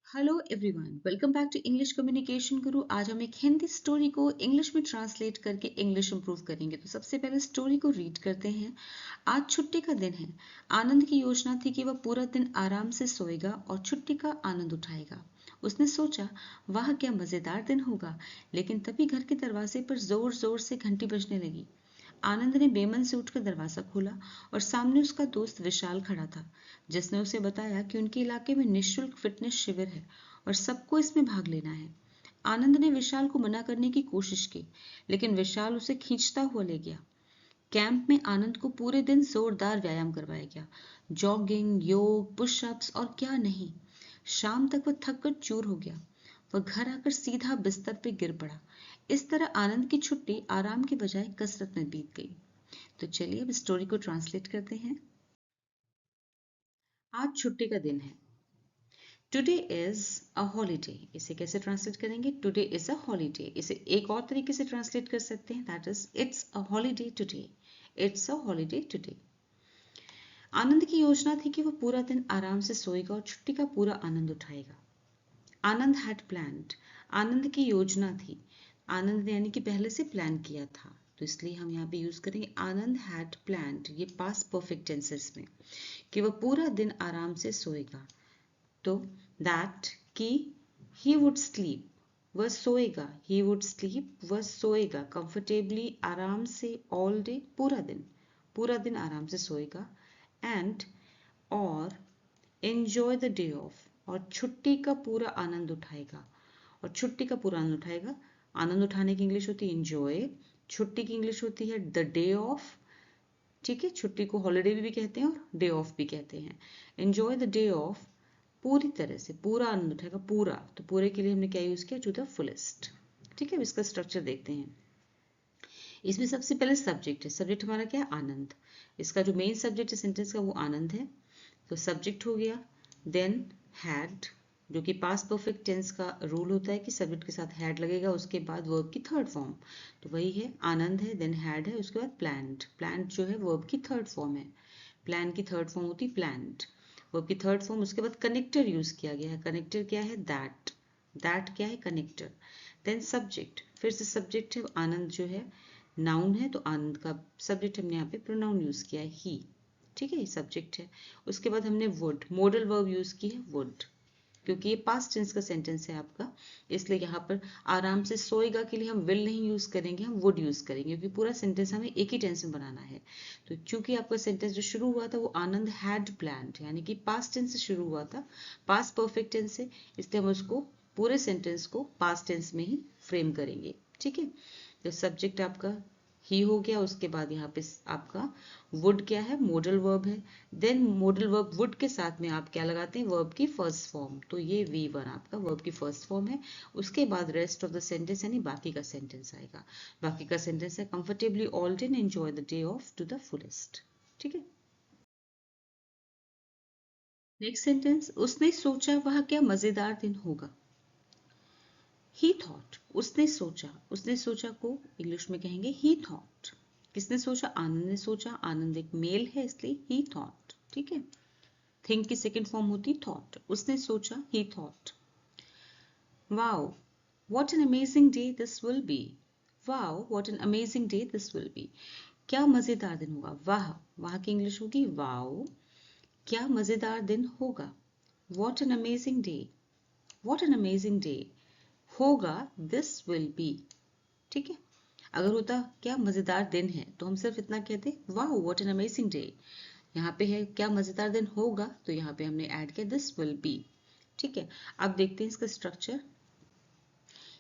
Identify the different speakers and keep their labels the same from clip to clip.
Speaker 1: Hello everyone, welcome back to English communication guru. आज हम एक हिंदी स्टोरी को इंग्लिश में ट्रांसलेट करके इंग्लिश इंप्रूव करेंगे। तो सबसे पहले स्टोरी को रीड करते हैं। आज छुट्टी का दिन है। आनंद की योजना थी कि वह पूरा दिन आराम से सोएगा और छुट्टी का आनंद उठाएगा। उसने सोचा वाह क्या मजेदार दिन होगा, लेकिन तभी घर के दरवाजे पर जोर जोर से घंटी बजने लगी। आनंद ने बेमन से उठकर दरवाजा खोला और सामने उसका दोस्त विशाल खड़ा था, जिसने उसे बताया कि उनके इलाके में निःशुल्क फिटनेस शिविर है और सबको इसमें भाग लेना है। आनंद ने विशाल को मना करने की कोशिश की, लेकिन विशाल उसे खींचता हुआ ले गया। कैंप में आनंद को पूरे दिन जोरदार व्यायाम करवाया गया। जॉगिंग, योग, पुशअप्स और क्या नहीं। शाम तक वह थक कर चूर हो गया। वह घर आकर सीधा बिस्तर पर गिर पड़ा। इस तरह आनंद की छुट्टी आराम के बजाय कसरत में बीत गई। तो चलिए अब स्टोरी को ट्रांसलेट करते हैं। आज छुट्टी का दिन है। Today is a holiday. इसे कैसे ट्रांसलेट करेंगे? Today is a holiday. इसे एक और तरीके से ट्रांसलेट कर सकते हैं, that is it's a holiday today. It's a holiday today. Anand की योजना थी कि वह पूरा दिन आराम से सोएगा और छुट्टी का पूरा आनंद उठाएगा। आनंद हैड प्लान्ड। आनंद की योजना थी। आनंद ने यानी कि पहले से प्लान किया था, तो इसलिए हम यहाँ पे यूज करेंगे आनंद हैड प्लान्ड। ये पास्ट परफेक्ट टेंसेस में कि वह पूरा दिन आराम से सोएगा। तो दैट कि ही वुड स्लीप, वह सोएगा। ही वुड स्लीप, वह सोएगा कंफर्टेबली, आराम से, ऑल डे, पूरा दिन आराम से सोएगा। एंड और एंजॉय द डे ऑफ, और छुट्टी का पूरा आनंद उठाएगा। और छुट्टी का पूरा आनंद उठाएगा। आनंद उठाने की इंग्लिश होती है एंजॉय, छुट्टी की इंग्लिश होती है द डे ऑफ। ठीक है, छुट्टी को हॉलीडे भी कहते हैं और डे ऑफ भी कहते हैं। एंजॉय द डे ऑफ, पूरी तरह से पूरा आनंद उठाएगा। पूरा, तो पूरे के लिए हमने क्या यूज किया? To the fullest. ठीक है, इसका स्ट्रक्चर देखते हैं। इसमें सबसे पहले सब्जेक्ट है। सब्जेक्ट हमारा क्या है? आनंद। इसका जो मेन सब्जेक्ट है सेंटेंस का वो आनंद है, तो सब्जेक्ट हो गया। देन हैड, जो कि पास्ट परफेक्ट टेंस का रूल होता है कि सब्जेक्ट के साथ हैड लगेगा, उसके बाद वर्ब की थर्ड फॉर्म, तो वही है आनंद है, देन हैड है, उसके बाद प्लान्ड। प्लान्ड जो है वर्ब की थर्ड फॉर्म है। प्लान की थर्ड फॉर्म होती है प्लान्ड, वर्ब की थर्ड फॉर्म। उसके बाद कनेक्टर यूज किया गया है। कनेक्टर क्या है? दैट। दैट क्या है? कनेक्टर। देन सब्जेक्ट, फिर से सब्जेक्ट है आनंद जो है, नाउन है, तो आनंद का सब्जेक्ट हमने यहाँ पे प्रोनाउन यूज किया है ही। ठीक है, ये सब्जेक्ट है। उसके बाद हमने वुड, मॉडल वर्ब यूज की है वुड, क्योंकि ये पास्ट टेंस का सेंटेंस है आपका, इसलिए यहाँ पर आराम से सोएगा के लिए हम विल नहीं यूज करेंगे, हम वुड यूज करेंगे, क्योंकि पूरा सेंटेंस हमें एक ही टेंस में बनाना है। तो क्योंकि आपका सेंटेंस जो शुरू हुआ था वो आनंद हैड प्लान्ड, यानी कि पास्ट टेंस से शुरू हुआ था, पास्ट परफेक्ट टेंस से, इसलिए हम उसको पूरे सेंटेंस को पास्ट टेंस में ही फ्रेम करेंगे। ठीक है, तो सब्जेक्ट आपका ही हो गया। उसके बाद यहाँ पे आपका वुड क्या है? मॉडल वर्ब है। देन मॉडल वर्ब वुड के साथ में आप क्या लगाते हैं? वर्ब की फर्स्ट फॉर्म, तो ये V1 आपका वर्ब की फर्स्ट फॉर्म है। उसके बाद रेस्ट ऑफ द सेंटेंस यानी बाकी का सेंटेंस आएगा। बाकी का सेंटेंस है comfortably all day enjoy the day off to the fullest. ठीक है, नेक्स्ट सेंटेंस, उसने सोचा वह क्या मजेदार दिन होगा। ही थॉट, उसने सोचा। उसने सोचा को इंग्लिश में कहेंगे ही थॉट। किसने सोचा? आनंद ने सोचा। आनंद एक मेल है, इसलिए ही थॉट। ठीक है, थिंक की सेकेंड फॉर्म होती थॉट। उसने सोचा, ही thought. Wow what an amazing day this will be. Wow what an amazing day this will be, क्या मजेदार दिन होगा। वाह, वाह की इंग्लिश होगी वाओ, क्या मजेदार दिन होगा। What an amazing day, what an amazing day होगा, दिस विल बी। ठीक है, अगर होता क्या मजेदार दिन है तो हम सिर्फ इतना कहते वाह व्हाट एन अमेजिंग डे। यहाँ पे है क्या मजेदार दिन होगा, तो यहाँ पे हमने ऐड किया दिस विल बी। ठीक है, अब देखते हैं इसका स्ट्रक्चर।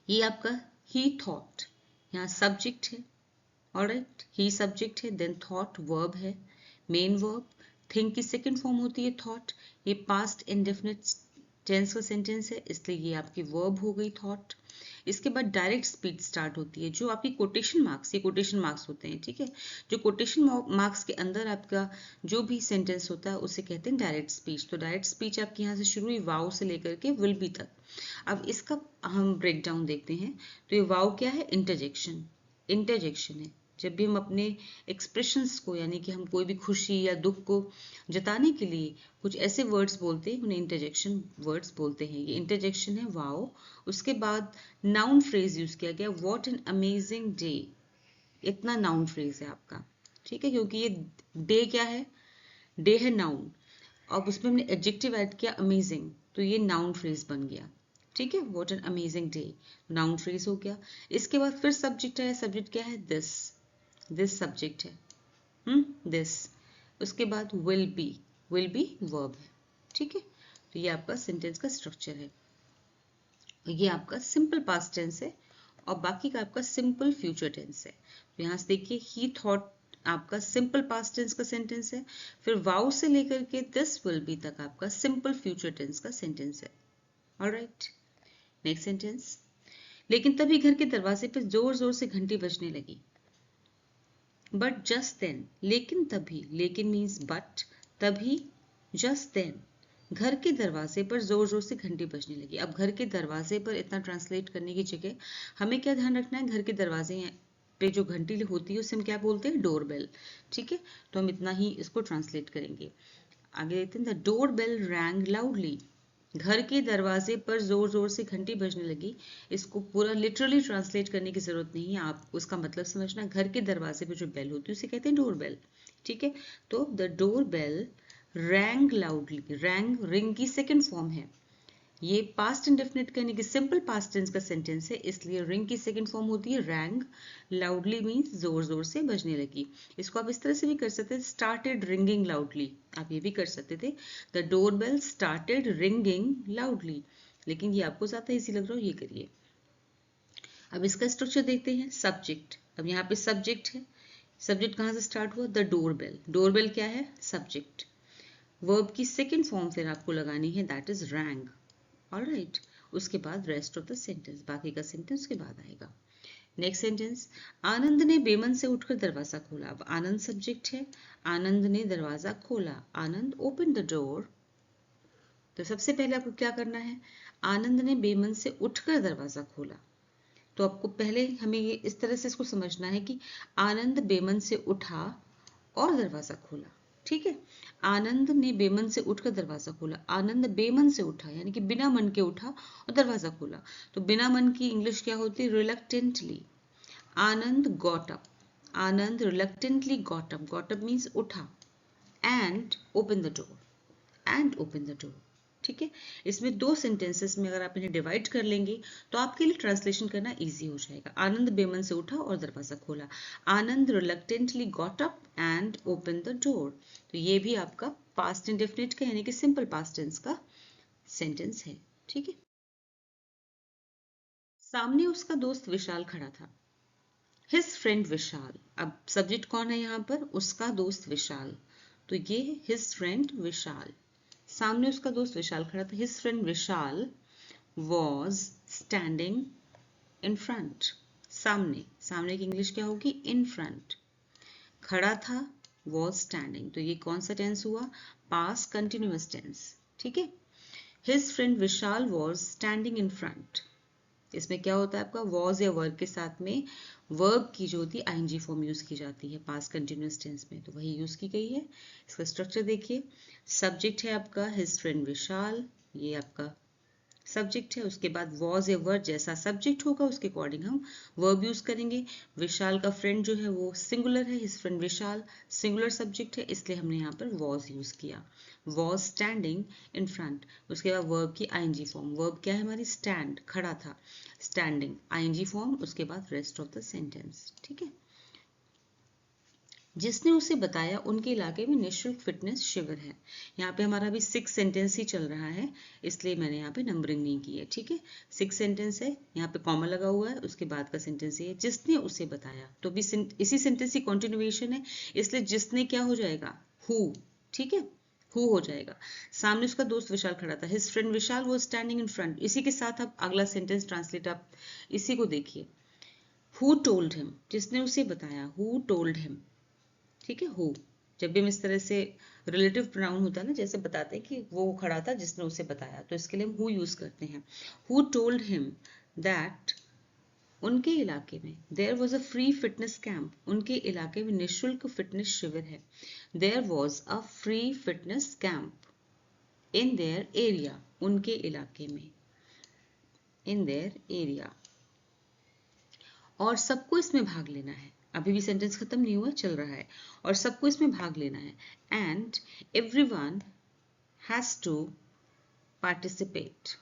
Speaker 1: ये आपका ही थॉट, यहाँ सब्जेक्ट है। ऑलराइट, ही सब्जेक्ट है, देन थॉट वर्ब है, मेन वर्ब। थिंक की सेकेंड फॉर्म होती है थॉट। ये पास्ट इंडेफिनिट टेंस का सेंटेंस है, इसलिए ये आपकी वर्ब हो गई थॉट। इसके बाद डायरेक्ट स्पीच स्टार्ट होती है, जो आपकी कोटेशन मार्क्स, ये कोटेशन मार्क्स होते हैं। ठीक है, जो कोटेशन मार्क्स के अंदर आपका जो भी सेंटेंस होता है उसे कहते हैं डायरेक्ट स्पीच। तो डायरेक्ट स्पीच आपकी यहाँ से शुरू हुई वाव से लेकर के विल बी तक। अब इसका हम ब्रेक डाउन देखते हैं। तो ये वाव क्या है? इंटरजेक्शन। इंटरजेक्शन है, जब भी हम अपने एक्सप्रेशंस को यानी कि हम कोई भी खुशी या दुख को जताने के लिए कुछ ऐसे वर्ड्स बोलते हैं उन्हें इंटरजेक्शन वर्ड्स बोलते हैं। ये इंटरजेक्शन है वाओ, उसके बाद नाउन फ्रेज यूज किया गया व्हाट एन अमेजिंग डे, इतना नाउन फ्रेज है आपका, ठीक है, क्योंकि ये डे क्या है, डे है नाउन, अब उसमें हमने एडजेक्टिव ऐड किया अमेजिंग, तो ये नाउन फ्रेज बन गया, ठीक है, what an amazing day, noun phrase हो गया। इसके बाद फिर सब्जेक्ट है, सब्जेक्ट क्या है, दिस सब्जेक्ट है, दिस, उसके बाद विल बी वर्ब है, ठीक है। तो ये आपका सेंटेंस का स्ट्रक्चर है, ये आपका सिंपल पास्ट टेंस है और बाकी का आपका सिंपल फ्यूचर टेंस है। तो यहाँ से देखिए ही थॉट आपका सिंपल पास्ट टेंस का सेंटेंस है, फिर वाउ से लेकर के दिस विल बी तक आपका सिंपल फ्यूचर टेंस का सेंटेंस है। ऑलराइट, नेक्स्ट सेंटेंस, लेकिन तभी घर के दरवाजे पर जोर जोर से घंटी बजने लगी। बट जस्ट देन, लेकिन तभी, लेकिन मीन्स बट, तभी, जस्ट देन, घर के दरवाजे पर जोर जोर से घंटी बजने लगी। अब घर के दरवाजे पर इतना ट्रांसलेट करने की जगह हमें क्या ध्यान रखना है, घर के दरवाजे पे जो घंटी होती है उसे हम क्या बोलते हैं, डोर बेल, ठीक है। तो हम इतना ही इसको ट्रांसलेट करेंगे। आगे देखते हैं, the door bell rang loudly, घर के दरवाजे पर जोर जोर से घंटी बजने लगी। इसको पूरा लिटरली ट्रांसलेट करने की जरूरत नहीं है, आप उसका मतलब समझना, घर के दरवाजे पे जो बेल होती है उसे कहते हैं डोर बेल, ठीक है। तो the door bell rang loudly, rang ring की सेकेंड फॉर्म है, ये पास्ट इंडेफिनिट कहने की सिंपल पास्ट टेंस का सेंटेंस है, इसलिए रिंग की सेकंड फॉर्म होती है रैंग, लाउडली मीन्स जोर जोर से बजने लगी। इसको आप इस तरह से भी कर सकते थे, स्टार्टेड रिंगिंग लाउडली, आप ये भी कर सकते थे, the door bell started ringing loudly, लेकिन ये आपको ज्यादा इजी लग रहा हो, ये करिए। अब इसका स्ट्रक्चर देखते हैं, सब्जेक्ट, अब यहाँ पे सब्जेक्ट है, सब्जेक्ट कहाँ से स्टार्ट हुआ, the door bell, door bell क्या है, सब्जेक्ट, वर्ब की सेकेंड फॉर्म फिर आपको लगानी है, दैट इज रैंग, ऑलराइट। उसके बाद रेस्ट ऑफ द सेंटेंस, बाकी का सेंटेंस के बाद आएगा। नेक्स्ट सेंटेंस, आनंद ने बेमन से उठकर दरवाजा खोला। अब आनंद सब्जेक्ट है, आनंद ने दरवाजा खोला, आनंद ओपन द डोर। तो सबसे पहले आपको क्या करना है, आनंद ने बेमन से उठकर दरवाजा खोला। तो आपको पहले हमें ये इस तरह से इसको समझना है कि आनंद बेमन से उठा और दरवाजा खोला, ठीक है। आनंद ने बेमन से उठकर दरवाजा खोला, आनंद बेमन से उठा यानी कि बिना मन के उठा और दरवाजा खोला। तो बिना मन की इंग्लिश क्या होती है, reluctantly. Anand got up, Anand reluctantly got up, got up means उठा, and open the door, and open the door, ठीक है। इसमें दो सेंटेंसेस में अगर आप इन्हें डिवाइड कर लेंगे तो आपके लिए ट्रांसलेशन करना इजी हो जाएगा। आनंद बेमन से उठा और दरवाजा खोला, Anand reluctantly got up and open the door. तो ये भी आपका पास्ट इंडेफिनिट का यानी कि सिंपल पास्ट टेंस का सेंटेंस है, ठीक है। सामने उसका दोस्त विशाल खड़ा था, हिज फ्रेंड विशाल। अब सब्जेक्ट कौन है यहाँ पर, उसका दोस्त विशाल, तो ये हिज फ्रेंड विशाल, सामने उसका दोस्त विशाल खड़ा था, his friend Vishal was standing in front, सामने, सामने की इंग्लिश क्या होगी, इन फ्रंट, खड़ा था, वॉज स्टैंडिंग, तो ये कौन सा टेंस हुआ, पास्ट कंटिन्यूअस टेंस, ठीक है। His friend Vishal was standing in front, इसमें क्या होता है आपका, वॉज या वर्ब के साथ में वर्ब की जो होती है आईएनजी फॉर्म यूज की जाती है पास्ट कंटिन्यूअस टेंस में, तो वही यूज की गई है। इसका स्ट्रक्चर देखिए, सब्जेक्ट है आपका हिज फ्रेंड विशाल, ये आपका सब्जेक्ट है, उसके बाद वॉज या वर्ब जैसा सब्जेक्ट होगा उसके अकॉर्डिंग हम वर्ब यूज करेंगे। विशाल का फ्रेंड जो है वो सिंगुलर है, हिज फ्रेंड विशाल सिंगुलर सब्जेक्ट है, इसलिए हमने यहाँ पर वॉज यूज किया, वॉज स्टैंडिंग इन फ्रंट। उसके बाद वर्ब की आईएनजी फॉर्म, वर्ब क्या है हमारी, स्टैंड, खड़ा था, स्टैंडिंग, आईएनजी फॉर्म, उसके बाद रेस्ट ऑफ द सेंटेंस, ठीक है। जिसने उसे बताया उनके इलाके में निःशुल्क फिटनेस शिविर है। यहाँ पे हमारा अभी 6 सेंटेंस ही चल रहा है, इसलिए मैंने यहाँ पे नंबरिंग नहीं की है, ठीक है। 6 सेंटेंस है, यहाँ पे कॉमा लगा हुआ है, उसके बाद का सेंटेंस ये है, जिसने उसे बताया, तो भी इसी सेंटेंस की कंटिन्यूएशन है, इसलिए जिसने क्या हो जाएगा, हु, ठीक है, हु हो जाएगा। सामने उसका दोस्त विशाल खड़ा था, his friend Vishal was standing in front, इसी के साथ आप अगला सेंटेंस ट्रांसलेट आप इसी को देखिए, हु टोल्ड हिम, जिसने उसे बताया, हु टोल्ड हिम, ठीक है। हु, जब भी हम इस तरह से रिलेटिव प्रोनाउन होता है ना, जैसे बताते हैं कि वो खड़ा था जिसने उसे बताया, तो इसके लिए हम हु यूज करते हैं। हु टोल्ड हिम दैट उनके इलाके में there was a free fitness camp, उनके इलाके में निःशुल्क फिटनेस शिविर है। There was a free fitness camp in their area, उनके इलाके में, इन देयर एरिया। और सबको इसमें भाग लेना है, अभी भी सेंटेंस खत्म नहीं हुआ, चल रहा है, और सबको इसमें भाग लेना है। And everyone has to participate,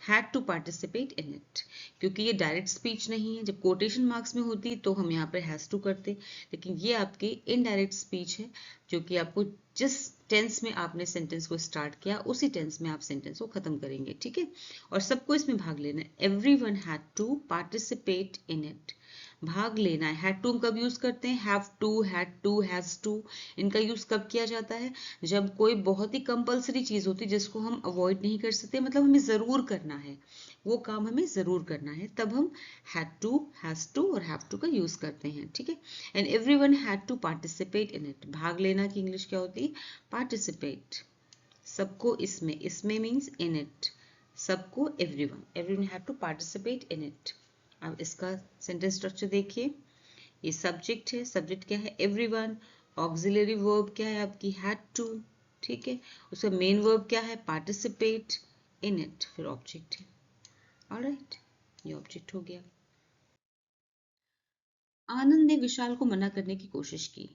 Speaker 1: had to participate in it, क्योंकि ये डायरेक्ट स्पीच नहीं है। जब कोटेशन मार्क्स में होती तो हम यहाँ पर हैज टू करते, लेकिन ये आपकी इनडायरेक्ट स्पीच है, जो कि आपको जिस टेंस में आपने सेंटेंस को स्टार्ट किया उसी टेंस में आप सेंटेंस को खत्म करेंगे, ठीक है। और सबको इसमें भाग लेना है। Everyone had to participate in it, भाग लेना है। हैड टू कब यूज करते हैं? Have to, had to, has to, इनका यूज कब किया जाता है? जब कोई बहुत ही कंपलसरी चीज होती है जिसको हम अवॉइड नहीं कर सकते, मतलब हमें जरूर करना है, वो काम हमें जरूर करना है, तब हम हैड टू, हैज टू और हैव टू का यूज करते हैं, ठीक है। And everyone had to participate in it, भाग लेना की इंग्लिश क्या होती है? पार्टिसिपेट। सबको इसमें, इसमें मीन्स इन इट, सबको, everyone, everyone had to participate in it. अब इसका सेंटेंस स्ट्रक्चर देखिए, ये सब्जेक्ट है, सब्जेक्ट क्या है? एवरीवन। ऑक्सिलरी वर्ब क्या है आपकी? हैड टू, ठीक है। उसका मेन वर्ब क्या है? पार्टिसिपेट इन इट, फिर ऑब्जेक्ट है। ऑलराइट, ये ऑब्जेक्ट हो गया। आनंद ने विशाल को मना करने की कोशिश की।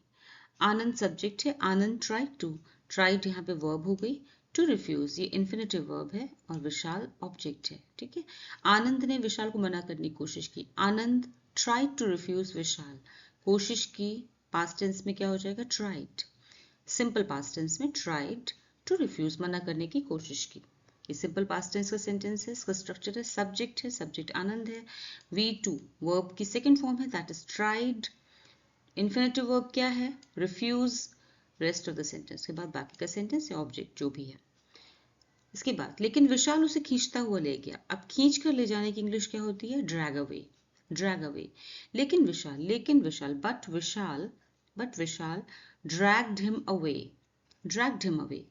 Speaker 1: आनंद सब्जेक्ट है, आनंद ट्राइड टू, ट्राइड यहाँ पे वर्ब हो गई, टू रिफ्यूज ये इन्फिनेटिव वर्ब है, और विशाल ऑब्जेक्ट है, ठीक है। आनंद ने विशाल को मना करने की कोशिश की। Anand tried to refuse Vishal, कोशिश की, पास्ट टेंस में क्या हो जाएगा? ट्राइड। सिंपल पास्ट टेंस में ट्राइड टू रिफ्यूज, मना करने की कोशिश की। ये सिंपल पास्ट टेंस का सेंटेंस है। इसका स्ट्रक्चर है, सब्जेक्ट है, सब्जेक्ट आनंद है, वी टू वर्ब की सेकेंड फॉर्म है, that is tried. Infinitive verb क्या है? Refuse. Rest of the sentence के बाद बाकी का सेंटेंस या ऑब्जेक्ट जो भी है। इसके बाद, लेकिन विशाल उसे खींचता हुआ ले गया। अब खींच कर ले जाने की इंग्लिश क्या होती है? Drag away, drag away. लेकिन विशाल, लेकिन Vishal, but Vishal, but Vishal dragged him away, dragged him away.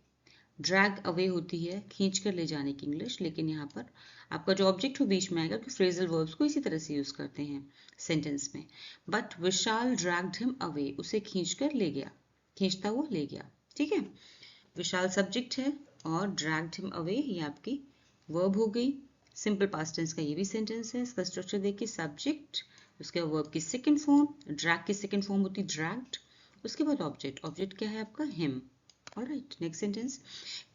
Speaker 1: Drag away होती है खींच कर ले जाने की इंग्लिश, लेकिन यहाँ पर आपका जो ऑब्जेक्ट हो बीच में आएगा, क्योंकि फ्रेजल वर्ब्स को इसी तरह से यूज करते हैं सेंटेंस में। But Vishal dragged him away, उसे खींच कर ले गया, खींचता हुआ ले गया, ठीक है। विशाल सब्जेक्ट है और ड्रैग्ड हिम अवे ये आपकी वर्ब हो गई। सिंपल पास्ट टेंस का ये भी सेंटेंस है। इसका स्ट्रक्चर देखिए, सब्जेक्ट, उसके बाद वर्ब की सेकंड फॉर्म, ड्रैग की सेकंड फॉर्म होती ड्रैग्ड, उसके बाद ऑब्जेक्ट, ऑब्जेक्ट क्या है आपका? Him. Alright, next sentence.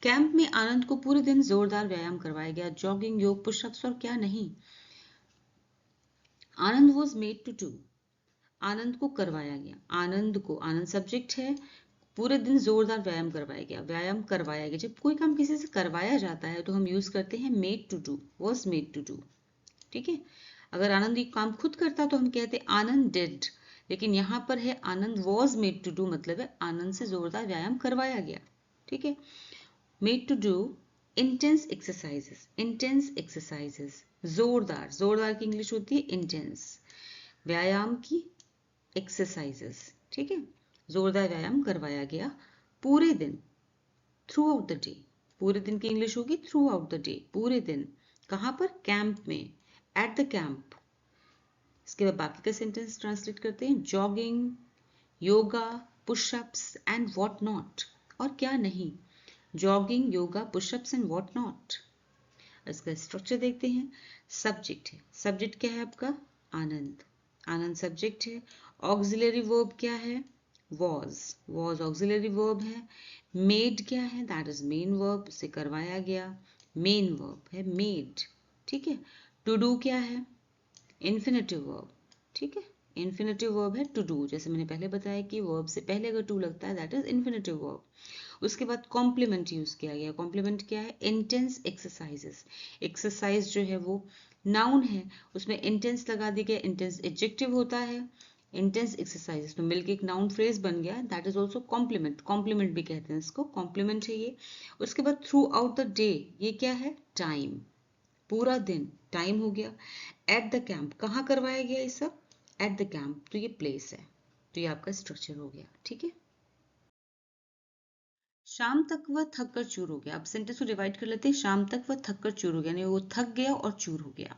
Speaker 1: Camp में आनंद को पूरे दिन जोरदार व्यायाम करवाया गया, जॉगिंग, योग, पुशअप्स और क्या नहीं। आनंद वॉज मेड टू डू, आनंद को करवाया गया, आनंद को, आनंद सब्जेक्ट है, पूरे दिन जोरदार व्यायाम करवाया गया, व्यायाम करवाया गया। जब कोई काम किसी से करवाया जाता है तो हम यूज करते हैं made to do, was made to do, ठीक है। अगर आनंद ये काम खुद करता तो हम कहते आनंद डिड, लेकिन यहाँ पर है आनंद वॉज मेड टू डू, मतलब है आनंद से जोरदार व्यायाम करवाया गया, ठीक है। Made to do intense exercises, intense exercises, जोरदार, जोरदार की इंग्लिश होती है इंटेंस, व्यायाम की एक्सरसाइजेस, ठीक है। जोरदार व्यायाम करवाया गया पूरे दिन, थ्रू आउट द डे, पूरे दिन की इंग्लिश होगी थ्रू आउट द डे, पूरे दिन। कहाँ पर? कैंप में, एट द कैंप। इसके बाद बाकी का सेंटेंस ट्रांसलेट करते हैं, jogging, yoga, pushups and what not, और क्या नहीं। Jogging, yoga, pushups and what not. इसका स्ट्रक्चर देखते हैं। सब्जेक्ट है, सब्जेक्ट क्या है आपका? आनंद, आनंद सब्जेक्ट है। ऑक्सिलरी वर्ब क्या है? वॉज, वॉज ऑक्सिलरी वर्ब है। मेड क्या है? दैट इज मेन वर्ब, उसे करवाया गया, मेन वर्ब है मेड, ठीक है। टू डू क्या है? इन्फिनेटिव वर्ब, ठीक है। इन्फिनेटिव वर्ब है टू डू, जैसे मैंने पहले बताया कि वर्ब से पहले अगर टू लगता है दैट इज इन्फिनेटिव वर्ब। उसके बाद कॉम्प्लीमेंट यूज किया गया, कॉम्प्लीमेंट क्या है? इंटेंस एक्सरसाइजेस, एक्सरसाइज जो है वो नाउन है, उसमें इंटेंस लगा दिया गया, इंटेंस एडजेक्टिव होता है। इंटेंस एक्सरसाइजेस तो मिलके एक नाउन फ्रेज बन गया, that is also complement, complement भी कहते हैं इसको, कॉम्प्लीमेंट है ये। उसके बाद थ्रू आउट द डे, ये क्या है? टाइम, पूरा दिन, टाइम हो गया। एट द कैंप, कहाँ करवाया गया ये सब? एट द कैंप, तो ये प्लेस है, तो ये आपका स्ट्रक्चर हो गया, ठीक है। शाम तक वह थक कर चूर हो गया। अब सेंटेंस को डिवाइड कर लेते हैं। शाम तक वह थक कर चूर हो गया, यानी वो थक गया और चूर हो गया।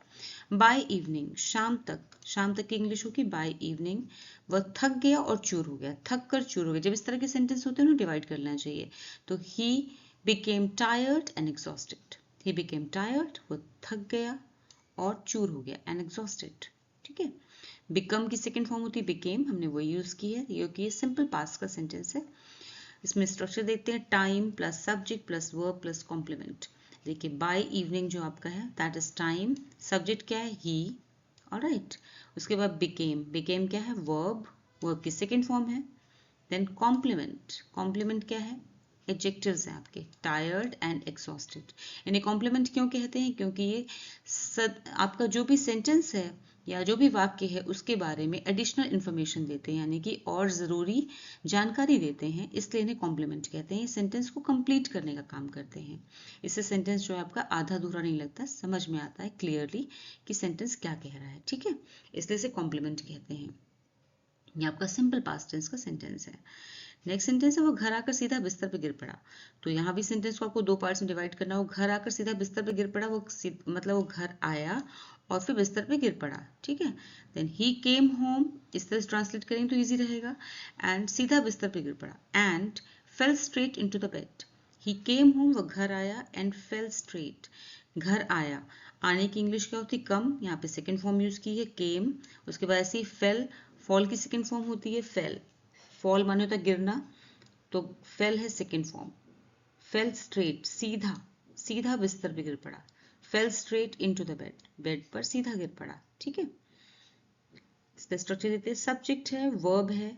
Speaker 1: बाय इवनिंग, शाम तक की इंग्लिश होगी बाय इवनिंग। वह थक गया और चूर हो गया, थक कर चूर हो गया। जब इस तरह के सेंटेंस होते हैं ना, डिवाइड कर लेना चाहिए। तो he became tired and exhausted. He became tired, वो थक गया और चूर हो गया, एंड एग्जॉस्टेड। ठीक है। बिकम की सेकेंड फॉर्म होती है बिकेम, हमने वो यूज की है, ये सिंपल पास्ट का सेंटेंस है। इसमें स्ट्रक्चर देखते हैं, time plus subject plus verb plus complement. देखिए बाय इवनिंग जो आपका है दैट इज टाइम, सब्जेक्ट क्या है ही, ऑलराइट। उसके बाद बिकेम क्या है वर्ब की सेकेंड फॉर्म है। देन कॉम्प्लीमेंट क्या है, एडजेक्टिव्स हैं आपके, टायर्ड एंड एग्जॉस्टेड। यानी कॉम्प्लीमेंट क्यों कहते हैं, क्योंकि ये आपका जो भी सेंटेंस है या जो भी वाक्य है उसके बारे में एडिशनल इन्फॉर्मेशन देते हैं, यानी कि और ज़रूरी जानकारी देते हैं, इसलिए इन्हें कॉम्प्लीमेंट कहते हैं। ये सेंटेंस को कंप्लीट करने का काम करते हैं। इससे सेंटेंस जो है आपका आधा अधूरा नहीं लगता, समझ में आता है क्लियरली कि सेंटेंस क्या कह रहा है। ठीक है, इसलिए इसे कॉम्प्लीमेंट कहते हैं। ये आपका सिंपल पास्ट टेंस का सेंटेंस है। नेक्स्ट सेंटेंस है, वो घर आकर सीधा बिस्तर पे गिर पड़ा। तो यहाँ भी सेंटेंस को आपको दो पार्ट्स में डिवाइड करना। वो घर आकर सीधा बिस्तर पे गिर पड़ा, मतलब वो घर आया और फिर बिस्तर पे गिर पड़ा। ठीक है। देन ही केम होम, इस तरह से ट्रांसलेट करेंगे तो इजी रहेगा। एंड सीधा बिस्तर पे गिर पड़ा, and fail straight into the bed. He came home, वो घर आया, एंड फेल स्ट्रेट, घर आया। आने की इंग्लिश क्या होती है, कम, यहाँ पे सेकेंड फॉर्म यूज की है केम। उसके बाद ऐसे ही फेल, फॉल की सेकेंड फॉर्म होती है फेल। फॉल माने होता है गिरना, तो फेल है सेकेंड फॉर्म। फेल स्ट्रेट, सीधा बिस्तर पे गिर पड़ा। Fail straight into the bed, bed पर सीधा गिर पड़ा। ठीक है। इसका स्ट्रक्चर देते हैं, सब्जेक्ट है वर्ब है।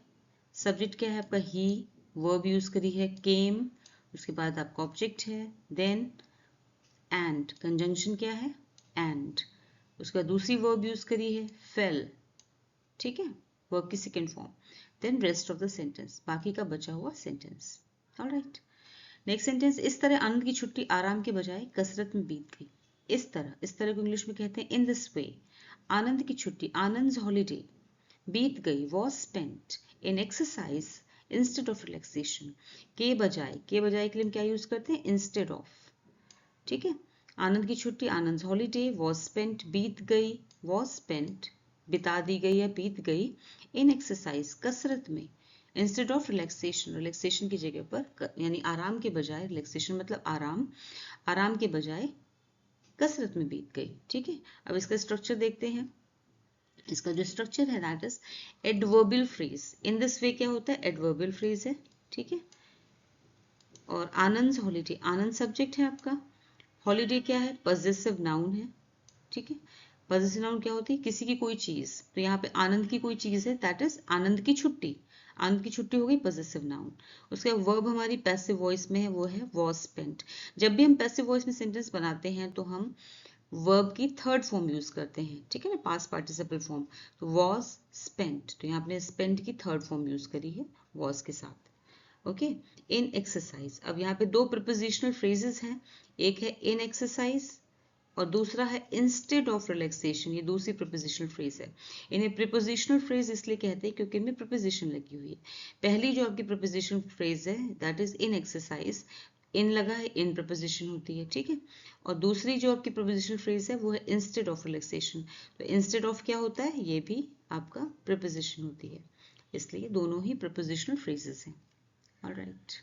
Speaker 1: सब्जेक्ट क्या है आपका ही, वर्ब यूज करी है केम। उसके बाद आपका ऑब्जेक्ट है, देन एंड, कंजंक्शन क्या है एंड। उसके बाद दूसरी वर्ब यूज करी है फेल। ठीक है, वर्ब की second form. Then rest of the sentence, बाकी का बचा हुआ सेंटेंस। ऑलराइट। नेक्स्ट सेंटेंस, इस तरह आनंद की छुट्टी आराम के बजाय कसरत में बीत गई। इस तरह को इंग्लिश में कहते हैं इन दिस वे। आनंद की छुट्टी, आनंद्स हॉलीडे, बीत गई, was spent in exercise instead of relaxation. के बजाय के लिए हम क्या यूज करते हैं, इंस्टेड ऑफ। ठीक है। आनंद की छुट्टी, आनंद हॉलीडे, वॉज स्पेंट, बीत गई, वॉज स्पेंट, बिता दी गई या बीत गई, इन एक्सरसाइज, कसरत में, इंस्टेड ऑफ रिलैक्सेशन, रिलैक्सेशन की जगह पर, यानी आराम के बजाय, रिलैक्सेशन मतलब आराम, आराम के बजाय कसरत में बीत गई। ठीक है। अब इसका स्ट्रक्चर देखते हैं। इसका जो स्ट्रक्चर है that is adverbial phrase. In this way क्या होता है, एडवर्बियल फ्रेज है। ठीक है। और आनंद हॉलीडे, आनंद सब्जेक्ट है आपका, हॉलीडे क्या है, पजेसिव नाउन है। ठीक है। पजेसिव नाउन क्या होती है, किसी की कोई चीज। तो यहाँ पे आनंद की कोई चीज है, दैट इज आनंद की छुट्टी। आनंद की छुट्टी हो गई पजेसिव नाउन। उसके बाद वर्ब हमारी पैसिव वॉइस में है, वो है वॉज स्पेंट। जब भी हम पैसिव वॉइस में सेंटेंस बनाते हैं तो हम वर्ब की थर्ड फॉर्म यूज करते हैं। ठीक है ना, पास्ट पार्टिसिपल फॉर्म। तो वॉज स्पेंट, तो यहाँ आपने स्पेंट की थर्ड फॉर्म यूज करी है वॉज के साथ। ओके। इन एक्सरसाइज, अब यहाँ पे दो प्रिपोजिशनल फ्रेजेस हैं, एक है इन एक्सरसाइज और दूसरा है इंस्टेड ऑफ रिलैक्सेशन। ये दूसरी प्रिपोजिशनल फ्रेज है। इन्हें प्रिपोजिशनल फ्रेज इसलिए कहते हैं क्योंकि इनमें प्रिपोजिशन लगी हुई है। पहली जो आपकी प्रिपोजिशनल फ्रेज है दैट इज इन एक्सरसाइज, इन लगा है, इन प्रिपोजिशन होती है। ठीक है। और दूसरी जो आपकी प्रिपोजिशनल फ्रेज है वो है इंस्टेड ऑफ रिलैक्सेशन। तो इंस्टेड ऑफ क्या होता है, ये भी आपका प्रिपोजिशन होती है, इसलिए दोनों ही प्रिपोजिशनल फ्रेजेस हैं। ऑलराइट।